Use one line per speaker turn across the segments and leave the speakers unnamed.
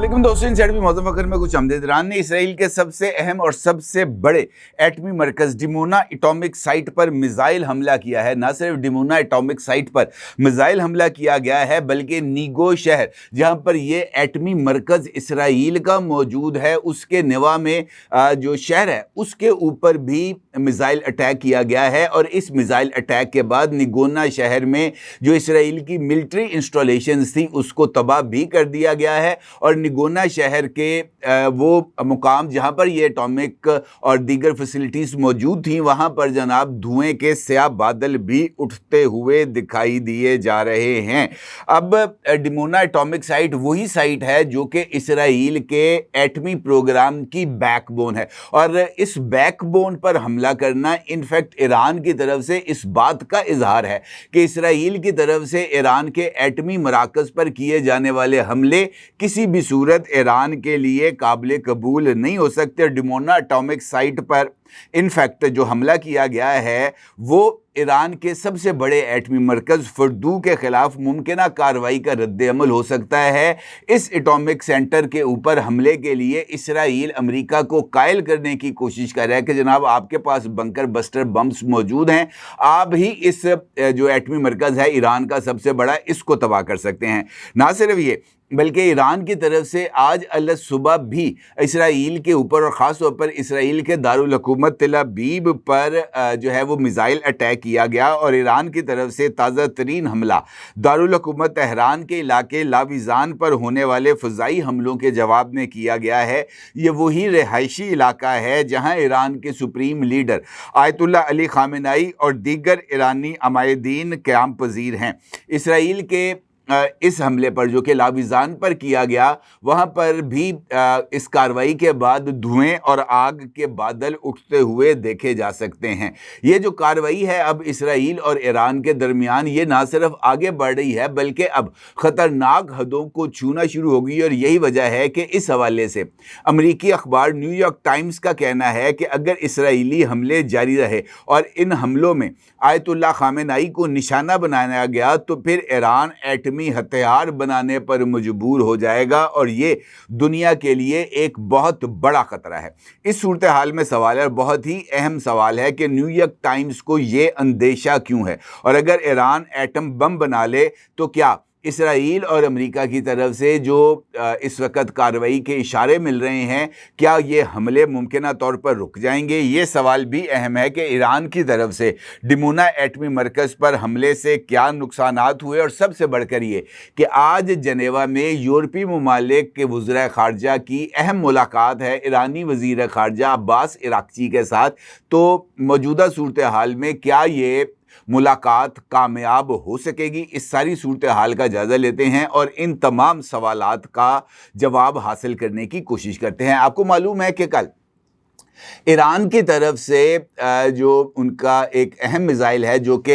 वालेकुम दोस्तों, इनसाइड भी मौजूद फखर में कुछ आमदेद। ईरान ने इसराइल के सबसे अहम और सबसे बड़े एटमी मरकज़ डिमोना एटॉमिक साइट पर मिसाइल हमला किया है। ना सिर्फ डिमोना एटॉमिक साइट पर मिसाइल हमला किया गया है, बल्कि नीगो शहर जहां पर ये एटमी मरकज़ इसराइल का मौजूद है, उसके नेवा में जो शहर है उसके ऊपर भी मिसाइल अटैक किया गया है। और इस मिसाइल अटैक के बाद निगोना शहर में जो इसराइल की मिलिट्री इंस्टॉलेशंस थी उसको तबाह भी कर दिया गया है। और निगोना शहर के वो मुकाम जहां पर ये एटॉमिक और दीगर फैसिलिटीज़ मौजूद थी, वहां पर जनाब धुएं के स्याह बादल भी उठते हुए दिखाई दिए जा रहे हैं। अब डिमोना एटॉमिक साइट वही साइट है जो कि इसराइल के एटमी प्रोग्राम की बैकबोन है। और इस बैकबोन पर हमला करना इनफैक्ट ईरान की तरफ से इस बात का इजहार है कि इसराइल की तरफ से ईरान के एटमी मराकज़ पर किए जाने वाले हमले किसी भी सूरत ईरान के लिए काबिल कबूल नहीं हो सकते। डिमोना एटॉमिक साइट पर इनफैक्ट जो हमला किया गया है वो ईरान के सबसे बड़े एटमी मरकज़ फर्दू के खिलाफ मुमकिना कार्रवाई का रद्द अमल हो सकता है। इस एटॉमिक सेंटर के ऊपर हमले के लिए इसराइल अमेरिका को कायल करने की कोशिश कर रहा है कि जनाब आपके पास बंकर बस्टर बम्स मौजूद हैं, आप ही इस जो एटमी मरकज़ है ईरान का सबसे बड़ा, इसको तबाह कर सकते हैं। ना सिर्फ ये बल्कि ईरान की तरफ से आज अल सुबह भी इसराइल के ऊपर और ख़ास तौर पर इसराइल के दारुल हुकूमत तेल अवीव पर जो है वो मिसाइल अटैक किया गया। और ईरान की तरफ से ताज़ा तरीन हमला दारुल हुकूमत तेहरान के इलाके लाविज़ान पर होने वाले फ़ज़ाई हमलों के जवाब में किया गया है। ये वही रिहायशी इलाका है जहाँ ईरान के supreme leader Ayatollah Ali Khamenei और दीगर ईरानी अमायदीन क़याम पज़ीर हैं। इसराइल के इस हमले पर जो कि लाविज़ान पर किया गया, वहाँ पर भी इस कार्रवाई के बाद धुएं और आग के बादल उठते हुए देखे जा सकते हैं। ये जो कार्रवाई है अब इसराइल और ईरान के दरमियान, ये ना सिर्फ आगे बढ़ रही है बल्कि अब ख़तरनाक हदों को छूना शुरू हो गई। और यही वजह है कि इस हवाले से अमरीकी अखबार न्यूयॉर्क टाइम्स का कहना है कि अगर इसराइली हमले जारी रहे और इन हमलों में आयतुल्लाह ख़ामेनेई को निशाना बनाया गया तो फिर ईरान एटमी हथियार बनाने पर मजबूर हो जाएगा और ये दुनिया के लिए एक बहुत बड़ा खतरा है। इस सूरत हाल में सवाल है, बहुत ही अहम सवाल है कि न्यूयॉर्क टाइम्स को ये अंदेशा क्यों है, और अगर ईरान एटम बम बना ले तो क्या इसराइल और अमेरिका की तरफ से जो इस वक्त कार्रवाई के इशारे मिल रहे हैं, क्या ये हमले मुमकिना तौर पर रुक जाएंगे? ये सवाल भी अहम है कि ईरान की तरफ से डिमोना एटमी मरकज़ पर हमले से क्या नुकसानात हुए। और सबसे बढ़कर ये कि आज जनेवा में यूरोपीय ममालिक के वज़ीर ख़ारजा की अहम मुलाकात है ईरानी वज़ीर ख़ारजा अब्बास इराक़ची के साथ। तो मौजूदा सूरत हाल में क्या ये मुलाकात कामयाब हो सकेगी? इस सारी सूरत हाल का जायज़ा लेते हैं और इन तमाम सवालात का जवाब हासिल करने की कोशिश करते हैं। आपको मालूम है कि कल ईरान की तरफ से जो उनका एक अहम मिसाइल है जो कि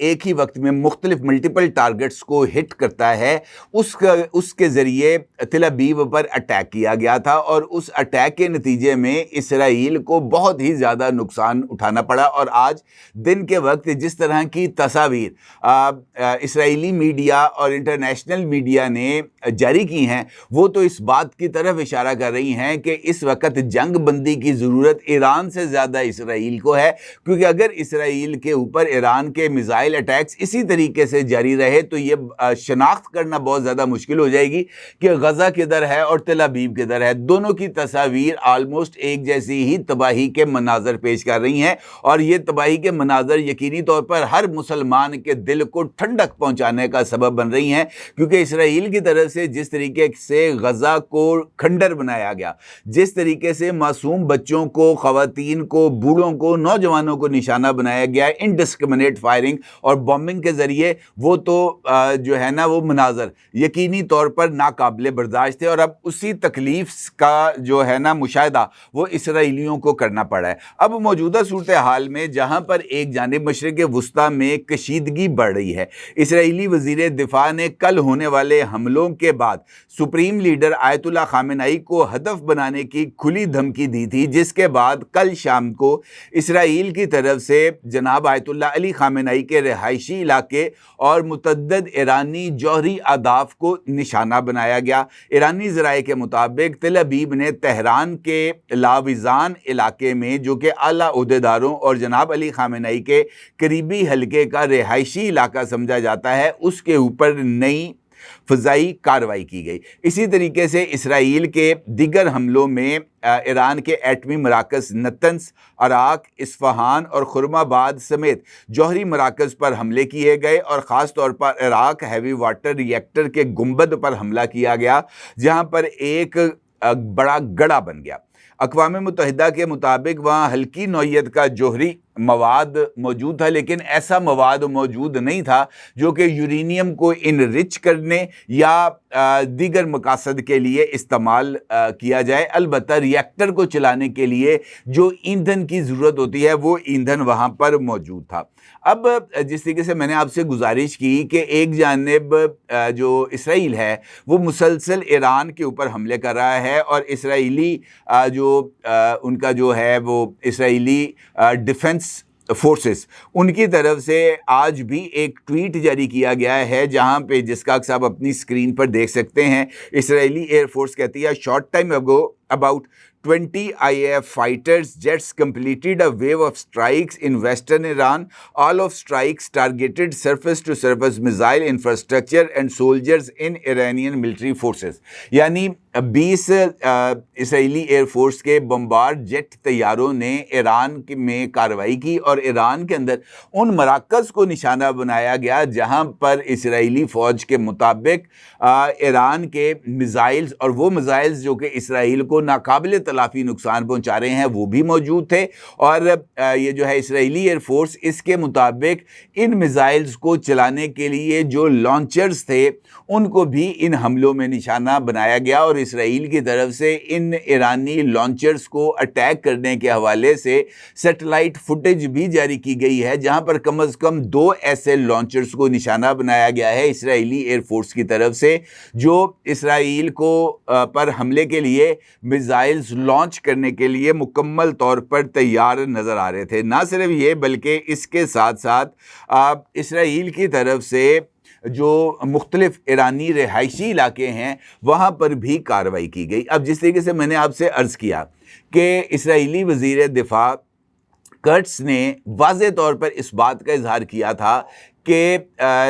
एक ही वक्त में मुख्तलिफ मल्टीपल टारगेट्स को हिट करता है, उसके ज़रिए तेल अवीव पर अटैक किया गया था। और उस अटैक के नतीजे में इसराइल को बहुत ही ज़्यादा नुकसान उठाना पड़ा। और आज दिन के वक्त जिस तरह की तस्वीर इसराइली मीडिया और इंटरनेशनल मीडिया ने जारी की हैं, वो तो इस बात की तरफ इशारा कर रही हैं कि इस वक्त जंग बंदी की ज़रूरत ईरान से ज़्यादा इसराइल को है। क्योंकि अगर इसराइल के ऊपर ईरान के मिसाइल अटैक्स इसी तरीके से जारी रहे तो ये शनाख्त करना बहुत ज़्यादा मुश्किल हो जाएगी कि गज़ा किधर है और तेल अवीव किधर है। दोनों की तस्वीर आलमोस्ट एक जैसी ही तबाही के मनाजर पेश कर रही हैं। और ये तबाही के मनाजर यकीनी तौर पर हर मुसलमान के दिल को ठंडक पहुँचाने का सबब बन रही हैं। क्योंकि इसराइल की तरफ से जिस तरीके से गज़ा को खंडर बनाया गया, जिस तरीके से मासूम बच्चों को, ख़वातीन को, बूढ़ों को, नौजवानों को निशाना बनाया गया इनडिस्क्रिमिनेट फायरिंग और बॉम्बिंग के ज़रिए, वो तो जो है ना वो मनाजर यकीनी तौर पर नाकाबिले बर्दाश्त थे। और अब उसी तकलीफ का जो है ना मुशाहिदा वो इसराइलियों को करना पड़ा है। अब मौजूदा सूरत हाल में जहाँ पर एक जानिब मशरिक़ वुस्ता में कशीदगी बढ़ रही है, इसराइली वज़ीर दिफा ने कल होने वाले हमलों के बाद सुप्रीम लीडर आयतुल्लाह ख़ामेनेई को हदफ बनाने की खुली धमकी दी थी, جس کے بعد کل شام کو اسرائیل کی طرف سے جناب آیت اللہ علی خامنہئی کے رہائشی علاقے اور متعدد ایرانی جوہری اہداف کو نشانہ بنایا گیا۔ ایرانی ذرائع کے مطابق تل ابیب نے تہران کے لاویزان علاقے میں، جو کہ اعلیٰ عہدیداروں اور جناب علی خامنہئی کے قریبی حلقے کا رہائشی علاقہ سمجھا جاتا ہے، اس کے اوپر نئی فضائی کارروائی کی گئی۔ اسی طریقے سے اسرائیل کے دیگر حملوں میں ایران کے ایٹمی مراکز نتنز، عراق، اصفہان اور خرم آباد سمیت جوہری مراکز پر حملے کیے گئے، اور خاص طور پر عراق ہیوی واٹر ری ایکٹر کے گنبد پر حملہ کیا گیا، جہاں پر ایک بڑا گڑھا بن گیا۔ اقوام متحدہ کے مطابق وہاں ہلکی نوعیت کا جوہری مواد موجود تھا، لیکن ایسا مواد موجود نہیں تھا جو کہ یورینیم کو انرچ کرنے یا دیگر مقاصد کے لیے استعمال کیا جائے۔ البتہ ری ایکٹر کو چلانے کے لیے جو ایندھن کی ضرورت ہوتی ہے وہ ایندھن وہاں پر موجود تھا۔ اب جس طریقے سے میں نے آپ سے گزارش کی کہ ایک جانب جو اسرائیل ہے وہ مسلسل ایران کے اوپر حملے کر رہا ہے، اور اسرائیلی ان کا جو ہے وہ اسرائیلی ڈیفنس فورسز، ان کی طرف سے آج بھی ایک ٹویٹ جاری کیا گیا ہے، جہاں پہ جس کا آپ اپنی اسکرین پر دیکھ سکتے ہیں۔ اسرائیلی ایئر فورس کہتی ہے short time ago about 20 IAF fighters jets completed a wave of strikes in western Iran. All of strikes targeted surface-to-surface missile infrastructure and soldiers in Iranian military forces. یعنی 20 اسرائیلی air force کے bombard jet طیاروں نے ایران میں کارروائی کی، اور ایران کے اندر ان مراکز کو نشانہ بنایا گیا جہاں پر اسرائیلی فوج کے مطابق ایران کے میزائلز، اور وہ میزائلز جو کہ اسرائیل کو ناقابل تلافی نقصان پہنچا رہے ہیں، وہ بھی موجود تھے۔ اور یہ جو ہے اسرائیلی ایئر فورس، اس کے مطابق ان میزائلز کو چلانے کے لیے جو لانچرز تھے ان کو بھی ان حملوں میں نشانہ بنایا گیا، اور اسرائیل کی طرف سے ان ایرانی لانچرز کو اٹیک کرنے کے حوالے سے سیٹلائٹ فوٹیج بھی جاری کی گئی ہے، جہاں پر کم از کم 2 ایسے لانچرز کو نشانہ بنایا گیا ہے اسرائیلی ایئر فورس کی طرف سے، جو اسرائیل کو پر حملے کے لیے میزائلز لانچ کرنے کے لیے مکمل طور پر تیار نظر آ رہے تھے۔ نہ صرف یہ بلکہ اس کے ساتھ ساتھ اسرائیل کی طرف سے جو مختلف ایرانی رہائشی علاقے ہیں وہاں پر بھی کارروائی کی گئی۔ اب جس طریقے سے میں نے آپ سے عرض کیا کہ اسرائیلی وزیر دفاع کرٹس نے واضح طور پر اس بات کا اظہار کیا تھا کہ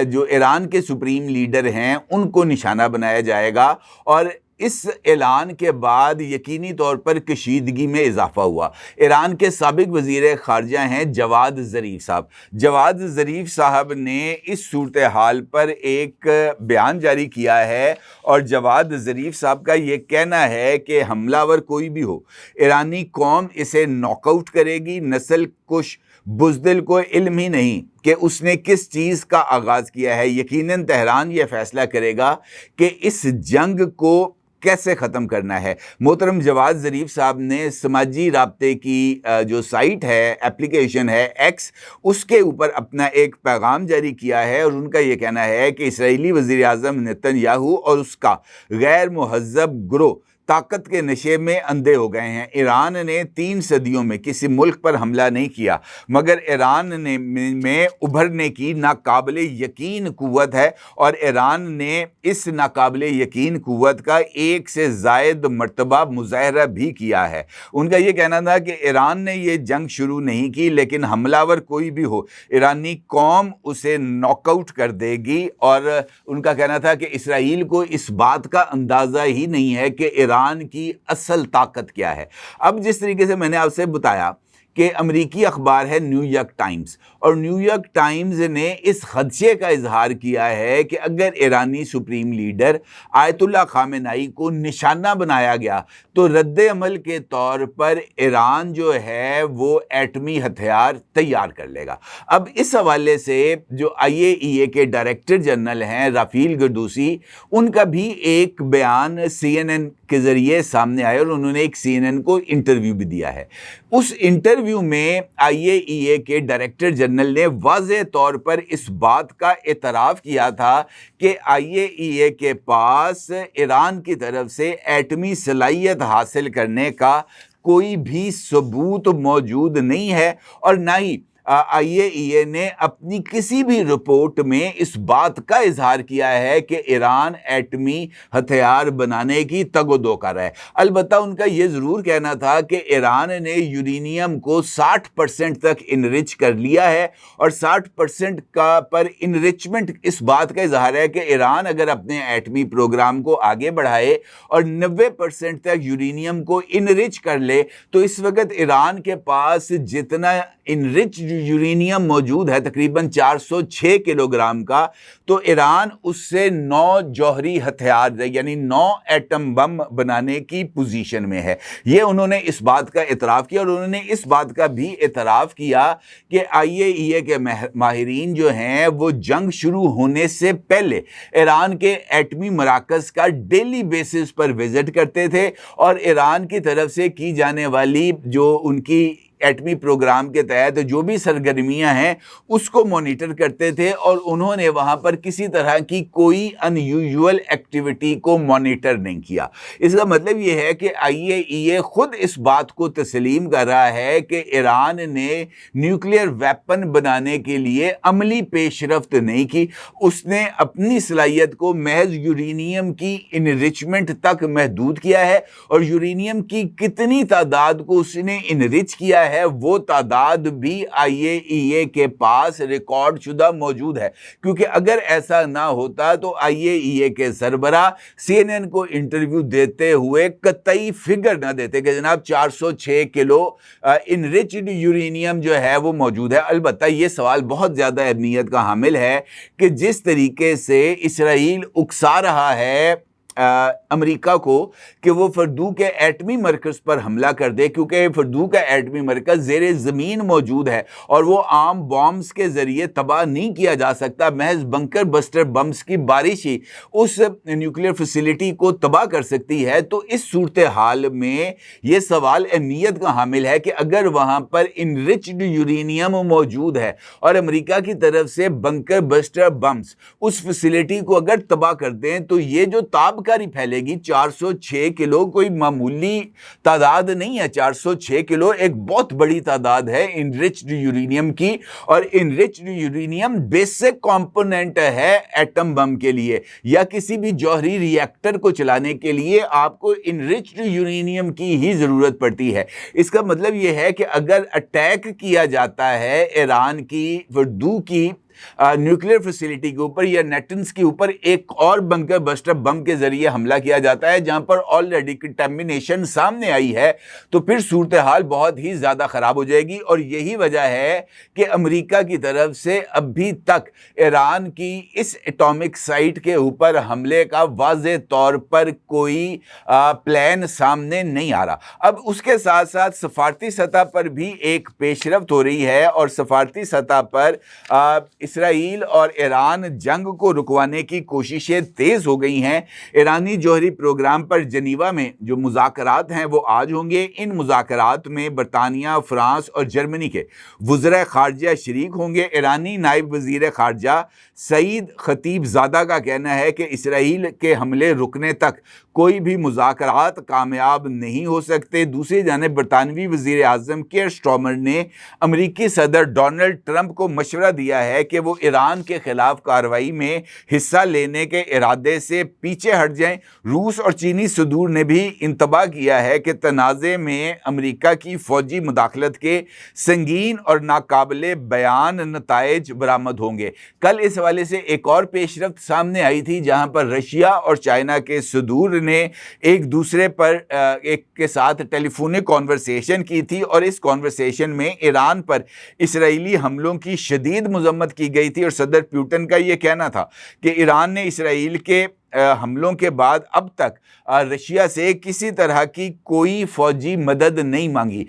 جو ایران کے سپریم لیڈر ہیں ان کو نشانہ بنایا جائے گا، اور اس اعلان کے بعد یقینی طور پر کشیدگی میں اضافہ ہوا۔ ایران کے سابق وزیر خارجہ ہیں جواد ظریف صاحب۔ جواد ظریف صاحب نے اس صورتحال پر ایک بیان جاری کیا ہے، اور جواد ظریف صاحب کا یہ کہنا ہے کہ حملہ ور کوئی بھی ہو، ایرانی قوم اسے ناک آؤٹ کرے گی۔ نسل کش بزدل کو علم ہی نہیں کہ اس نے کس چیز کا آغاز کیا ہے۔ یقیناً تہران یہ فیصلہ کرے گا کہ اس جنگ کو کیسے ختم کرنا ہے۔ محترم جواد ظریف صاحب نے سماجی رابطے کی جو سائٹ ہے، ایپلیکیشن ہے ایکس، اس کے اوپر اپنا ایک پیغام جاری کیا ہے، اور ان کا یہ کہنا ہے کہ اسرائیلی وزیر اعظم نیتن یاہو اور اس کا غیر مہذب گروہ طاقت کے نشے میں اندھے ہو گئے ہیں۔ ایران نے 3 صدیوں میں کسی ملک پر حملہ نہیں کیا، مگر ایران نے میں ابھرنے کی ناقابل یقین قوت ہے، اور ایران نے اس ناقابل یقین قوت کا 1 سے زائد مرتبہ مظاہرہ بھی کیا ہے۔ ان کا یہ کہنا تھا کہ ایران نے یہ جنگ شروع نہیں کی، لیکن حملہ ور کوئی بھی ہو، ایرانی قوم اسے ناک آؤٹ کر دے گی۔ اور ان کا کہنا تھا کہ اسرائیل کو اس بات کا اندازہ ہی نہیں ہے کہ ایران کی اصل طاقت کیا ہے۔ اب جس طریقے سے میں نے آپ سے بتایا کہ امریکی اخبار ہے نیو یارک ٹائمز، اور نیو یارک ٹائمز نے اس خدشے کا اظہار کیا ہے کہ اگر ایرانی سپریم لیڈر آیت اللہ خامنہئی کو نشانہ بنایا گیا تو رد عمل کے طور پر ایران جو ہے وہ ایٹمی ہتھیار تیار کر لے گا۔ اب اس حوالے سے جو IAEA کے ڈائریکٹر جنرل ہیں رافیل گردوسی، ان کا بھی ایک بیان CNN کے ذریعے سامنے آیا، اور انہوں نے ایک CNN کو انٹرویو بھی دیا ہے۔ اس انٹرویو میں IAEA کے ڈائریکٹر جنرل نے واضح طور پر اس بات کا اعتراف کیا تھا کہ IAEA کے پاس ایران کی طرف سے ایٹمی صلاحیت حاصل کرنے کا کوئی بھی ثبوت موجود نہیں ہے، اور نہ ہی IAEA نے اپنی کسی بھی رپورٹ میں اس بات کا اظہار کیا ہے کہ ایران ایٹمی ہتھیار بنانے کی تگ و دو کر رہا ہے۔ البتہ ان کا یہ ضرور کہنا تھا کہ ایران نے یورینیم کو 60% تک انرچ کر لیا ہے، اور 60% کا پر انرچمنٹ اس بات کا اظہار ہے کہ ایران اگر اپنے ایٹمی پروگرام کو آگے بڑھائے اور 90% تک یورینیم کو انرچ کر لے، تو اس وقت ایران کے پاس جتنا انرچ یورینیم موجود ہے تقریباً 406 کلو گرام کا، تو ایران اس سے 9 جوہری ہتھیار یعنی 9 ایٹم بم بنانے کی پوزیشن میں ہے۔ یہ انہوں نے اس بات کا اعتراف کیا، اور انہوں نے اس بات کا بھی اعتراف کیا کہ IAEA کے ماہرین جو ہیں وہ جنگ شروع ہونے سے پہلے ایران کے ایٹمی مراکز کا ڈیلی بیسس پر وزٹ کرتے تھے، اور ایران کی طرف سے کی جانے والی جو ان کی ایٹمی پروگرام کے تحت جو بھی سرگرمیاں ہیں اس کو مانیٹر کرتے تھے، اور انہوں نے وہاں پر کسی طرح کی کوئی ان یوزول ایکٹیویٹی کو مانیٹر نہیں کیا۔ اس کا مطلب یہ ہے کہ IAEA خود اس بات کو تسلیم کر رہا ہے کہ ایران نے نیوکلیئر ویپن بنانے کے لیے عملی پیش رفت نہیں کی، اس نے اپنی صلاحیت کو محض یورینیم کی انریچمنٹ تک محدود کیا ہے، اور یورینیم کی کتنی تعداد کو اس نے انرچ کیا ہے وہ تعداد بھی IAEA کے پاس ریکارڈ شدہ موجود ہے، کیونکہ اگر ایسا نہ ہوتا تو IAEA کے سربراہ CNN کو انٹرویو دیتے ہوئے قطعی فگر نہ دیتے کہ جناب 406 کلو انریچڈ یورینیم جو ہے وہ موجود ہے۔ البتہ یہ سوال بہت زیادہ اہمیت کا حامل ہے کہ جس طریقے سے اسرائیل اکسا رہا ہے امریکہ کو کہ وہ فردو کے ایٹمی مرکز پر حملہ کر دے، کیونکہ فردو کا ایٹمی مرکز زیر زمین موجود ہے اور وہ عام بامز کے ذریعے تباہ نہیں کیا جا سکتا، محض بنکر بسٹر بمز کی بارش ہی اس نیوکلیئر فیسلٹی کو تباہ کر سکتی ہے۔ تو اس صورتحال میں یہ سوال اہمیت کا حامل ہے کہ اگر وہاں پر انرچڈ یورینیم موجود ہے اور امریکہ کی طرف سے بنکر بسٹر بمز اس فیسلٹی کو اگر تباہ کر دیں تو یہ جو تابکاری پھیلے گی، 406 کلو کوئی معمولی تعداد نہیں ہے، 406 کلو ایک بہت بڑی تعداد ہے انرچڈ یورینیم کی، اور انرچڈ یورینیم بیسک کمپوننٹ ہے ایٹم بم کے لیے یا کسی بھی جوہری ری ایکٹر کو چلانے کے لیے آپ کو انرچڈ یورینیم کی ہی ضرورت پڑتی ہے۔ اس کا مطلب یہ ہے کہ اگر اٹیک کیا جاتا ہے ایران کی فردو کی نیوکلیئر فیسلٹی کے اوپر یا نیٹنز کے اوپر ایک اور بنکر بسٹر بم کے ذریعے حملہ کیا جاتا ہے جہاں پر آلریڈی کنٹامینیشن سامنے آئی ہے، تو پھر صورتحال بہت ہی زیادہ خراب ہو جائے گی۔ اور یہی وجہ ہے کہ امریکہ کی طرف سے ابھی تک ایران کی اس ایٹامک سائٹ کے اوپر حملے کا واضح طور پر کوئی پلان سامنے نہیں آ رہا۔ اب اس کے ساتھ ساتھ سفارتی سطح پر بھی ایک پیش رفت ہو رہی ہے، اور سفارتی سطح پر اسرائیل اور ایران جنگ کو رکوانے کی کوششیں تیز ہو گئی ہیں۔ ایرانی جوہری پروگرام پر جنیوا میں جو مذاکرات ہیں وہ آج ہوں گے۔ ان مذاکرات میں برطانیہ، فرانس اور جرمنی کے وزراء خارجہ شریک ہوں گے۔ ایرانی نائب وزیر خارجہ سعید خطیب زادہ کا کہنا ہے کہ اسرائیل کے حملے رکنے تک کوئی بھی مذاکرات کامیاب نہیں ہو سکتے۔ دوسری جانب برطانوی وزیر اعظم کیئر سٹارمر نے امریکی صدر ڈونلڈ ٹرمپ کو مشورہ دیا ہے کہ وہ ایران کے خلاف کارروائی میں حصہ لینے کے ارادے سے پیچھے ہٹ جائیں۔ روس اور چینی صدور نے بھی انتباہ کیا ہے کہ تنازع میں امریکہ کی فوجی مداخلت کے سنگین اور ناقابل بیان نتائج برآمد ہوں گے۔ کل اس حوالے سے ایک اور پیش رفت سامنے آئی تھی جہاں پر رشیا اور چائنا کے صدور نے ایک دوسرے پر ایک کے ساتھ ٹیلی فونک کانورسیشن کی تھی، اور اس کانورسیشن میں ایران پر اسرائیلی حملوں کی شدید مذمت کی گئی تھی، اور صدر پیوٹن کا یہ کہنا تھا کہ ایران نے اسرائیل کے حملوں کے بعد اب تک رشیا سے کسی طرح کی کوئی فوجی مدد نہیں مانگی۔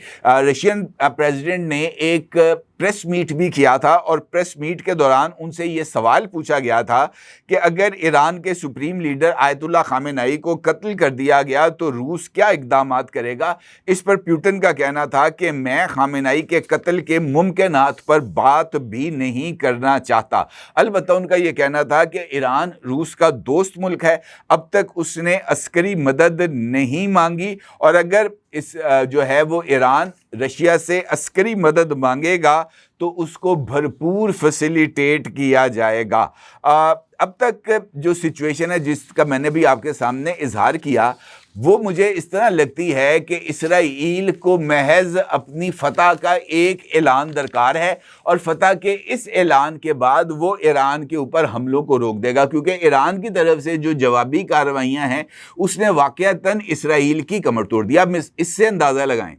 رشین پریزیڈنٹ نے ایک پریس میٹ بھی کیا تھا، اور پریس میٹ کے دوران ان سے یہ سوال پوچھا گیا تھا کہ اگر ایران کے سپریم لیڈر آیت اللہ خامنہئی کو قتل کر دیا گیا تو روس کیا اقدامات کرے گا۔ اس پر پیوٹن کا کہنا تھا کہ میں خامنہئی کے قتل کے ممکنات پر بات بھی نہیں کرنا چاہتا۔ البتہ ان کا یہ کہنا تھا کہ ایران روس کا دوست ملک ہے، اب تک اس نے عسکری مدد نہیں مانگی، اور اگر जो है वो ईरान रशिया से अस्करी मदद मांगेगा तो उसको भरपूर फैसिलिटेट किया जाएगा। अब तक जो सिचुएशन है जिसका मैंने भी आपके सामने इजहार किया, वो मुझे इस तरह लगती है कि इसराइल को महज अपनी फतह का एक ऐलान दरकार है और फतह के इस ऐलान के बाद वो ईरान के ऊपर हमलों को रोक देगा, क्योंकि ईरान की तरफ से जो जवाबी कार्रवाइयां हैं उसने वाकयातन इसराइल की कमर तोड़ दिया। अब इससे अंदाज़ा लगाएं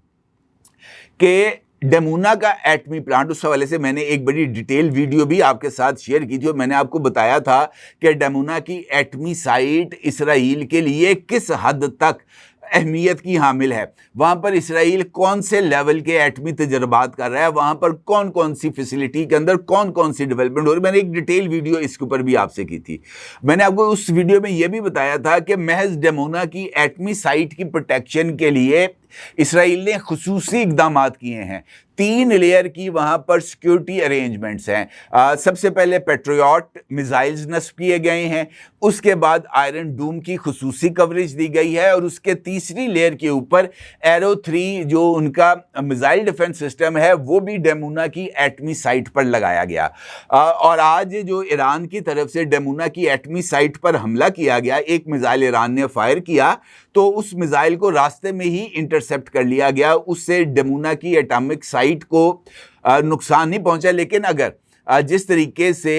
कि डमूना का एटमी प्लांट, उस हवाले से मैंने एक बड़ी डिटेल वीडियो भी आपके साथ शेयर की थी और मैंने आपको बताया था कि डमूना की एटमी साइट इसराइल के लिए किस हद तक अहमियत की हामिल है। वहाँ पर इसराइल कौन से लेवल के एटमी तजर्बात कर रहा है, वहाँ पर कौन कौन सी फैसिलिटी के अंदर कौन कौन सी डेवलपमेंट हो रही है। मैंने एक डिटेल वीडियो इसके ऊपर भी आपसे की थी। मैंने आपको उस वीडियो में यह भी बताया था कि महज डमोना की एटमी साइट की प्रोटेक्शन के लिए इसराइल ने खुसूसी इक़दामात किए हैं। 3 लेयर की वहाँ पर सिक्योरिटी अरेंजमेंट्स हैं। सबसे पहले पेट्रियट मिसाइल्स नस्ब किए गए हैं, उसके बाद आयरन डूम की खुसूसी कवरेज दी गई है और उसके तीसरी लेयर के ऊपर एरो 3 जो उनका मिसाइल डिफेंस सिस्टम है वो भी डमूना की एटमी साइट पर लगाया गया। और आज जो ईरान की तरफ से डमूना की एटमी साइट पर हमला किया गया, एक मिसाइल ईरान ने फायर किया तो उस मिसाइल को रास्ते में ही इंटरसेप्ट कर लिया गया, उससे डमूना की एटॉमिक साइट को नुकसान नहीं पहुंचा। लेकिन अगर जिस तरीके से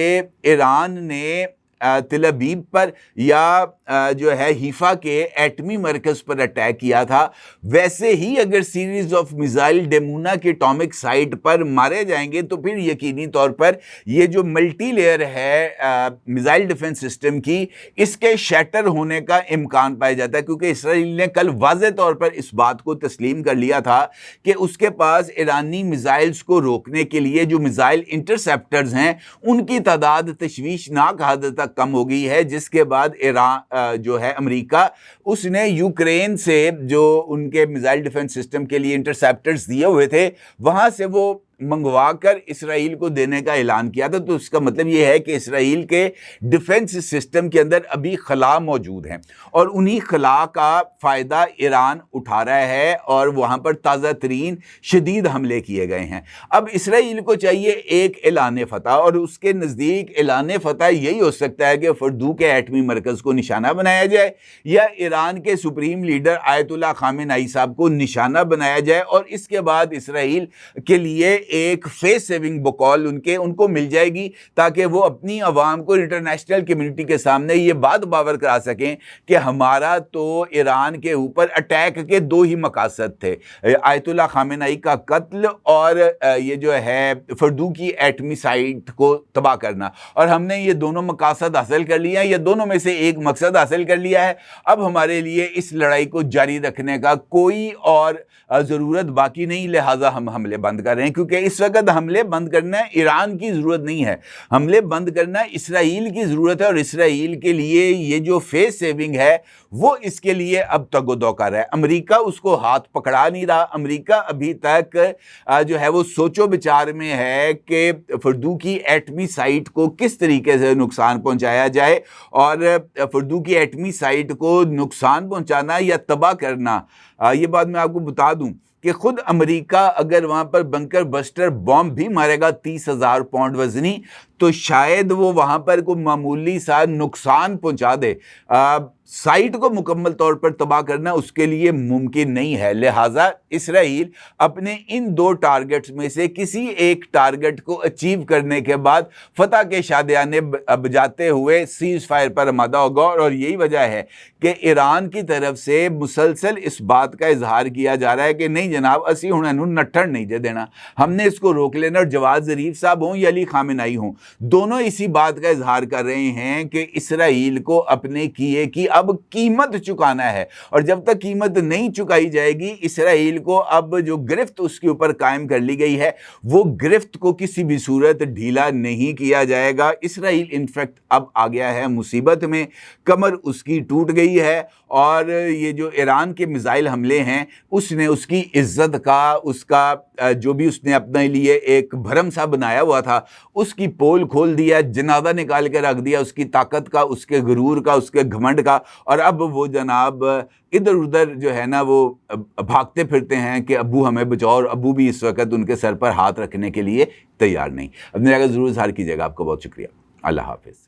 ईरान ने तिल अबीब पर या जो है हीफा के एटमी मरकज़ पर अटैक किया था, वैसे ही अगर सीरीज ऑफ मिसाइल डमूना के एटॉमिक साइट पर मारे जाएंगे तो फिर यकीनी तौर पर ये जो मल्टी लेयर है मिसाइल डिफेंस सिस्टम की, इसके शैटर होने का इम्कान पाया जाता है। क्योंकि इसराइल ने कल वाज़े तौर पर इस बात को तस्लीम कर लिया था कि उसके पास ईरानी मिसाइल्स को रोकने के लिए जो मिसाइल इंटरसेप्टर्स हैं उनकी तादाद तशवीशनाक हद तक कम हो गई है, जिसके बाद ईरान जो है अमेरिका उसने यूक्रेन से जो उनके मिसाइल डिफेंस सिस्टम के लिए इंटरसेप्टर्स दिए हुए थे वहां से वो मंगवा कर इसराइल को देने का ऐलान किया था। तो इसका मतलब ये है कि इसराइल के डिफेंस सिस्टम के अंदर अभी खला मौजूद हैं और उन्हीं खला का फ़ायदा ईरान उठा रहा है और वहाँ पर ताज़ा तरीन शदीद हमले किए गए हैं। अब इसराइल को चाहिए एक ऐलान फ़तह और उसके नज़दीक ऐलान फ़तह यही हो सकता है कि फर्दू के एटमी मरकज़ को निशाना बनाया जाए या ईरान के सुप्रीम लीडर आयतुल्लाह खामेनेई साहब को निशाना बनाया जाए और इसके बाद इसराइल के लिए एक फेस सेविंग बकौल उनको मिल जाएगी ताकि वो अपनी आवाम को इंटरनेशनल कम्युनिटी के सामने ये बात बावर करा सकें कि हमारा तो ईरान के ऊपर अटैक के 2 ही मकासद थे, आयतुल्लाह खामेनेई का कत्ल और ये जो है फर्दू की एटमी साइट को तबाह करना, और हमने ये दोनों मकासद हासिल कर लिया, ये दोनों में से एक मकसद हासिल कर लिया है। अब हमारे लिए इस लड़ाई को जारी रखने का कोई और ज़रूरत बाकी नहीं, लिहाजा हम हमले बंद कर रहे हैं। क्योंकि इस वक्त हमले बंद करना ईरान की ज़रूरत नहीं है, हमले बंद करना इसराइल की ज़रूरत है और इसराइल के लिए ये जो फेस सेविंग है वो इसके लिए अब तगोदो कर रहा है। अमेरिका उसको हाथ पकड़ा नहीं रहा। अमेरिका अभी तक जो है वो सोचो विचार में है कि फर्दू की एटमी साइट को किस तरीके से नुकसान पहुंचाया जाए और फर्दू की एटमी साइट को नुकसान पहुंचाना या तबाह करना। ये बात मैं आपको बता दूं कि खुद अमेरिका अगर वहाँ पर बंकर बस्टर बॉम्ब भी मारेगा 30,000 पाउंड वजनी, तो शायद वो वहाँ पर कोई मामूली सा नुकसान पहुँचा दे, साइट को मुकम्मल तौर पर तबाह करना उसके लिए मुमकिन नहीं है। लिहाजा इसराइल अपने इन 2 टारगेट्स में से किसी एक टारगेट को अचीव करने के बाद फतह के शादियाने बजाते हुए सीज फायर पर आमादा होगा। और यही वजह है कि ईरान की तरफ से मुसलसल इस बात का इजहार किया जा रहा है कि नहीं जनाब, असी हुण इहनूं नट्ठण नहीं जे देना, हमने इसको रोक लेना। और जवाद ज़रीफ साहब हों या अली खामेनेई हों, दोनों इसी बात का इजहार कर रहे हैं कि इसराइल को अपने किए की अब कीमत चुकाना है और जब तक कीमत नहीं चुकाई जाएगी इसराइल को अब जो गिरफ्त उसके ऊपर कायम कर ली गई है वो गिरफ्त को किसी भी सूरत ढीला नहीं किया जाएगा। इसराइल इनफैक्ट अब आ गया है मुसीबत में, कमर उसकी टूट गई है और ये जो ईरान के मिसाइल हमले हैं उसने उसकी इज्जत का, उसका जो भी उसने अपने लिए एक भरम सा बनाया हुआ था, उसकी पोल پول کھول دیا، جنازہ نکال کے رکھ دیا اس کی طاقت کا، اس کے غرور کا، اس کے گھمنڈ کا، اور اب وہ جناب ادھر ادھر جو ہے نا وہ بھاگتے پھرتے ہیں کہ ابو ہمیں بچاؤ، اور ابو بھی اس وقت ان کے سر پر ہاتھ رکھنے کے لیے تیار نہیں۔ اپنی جگہ ضرور اظہار کیجیے گا۔ آپ کو بہت شکریہ، اللہ حافظ۔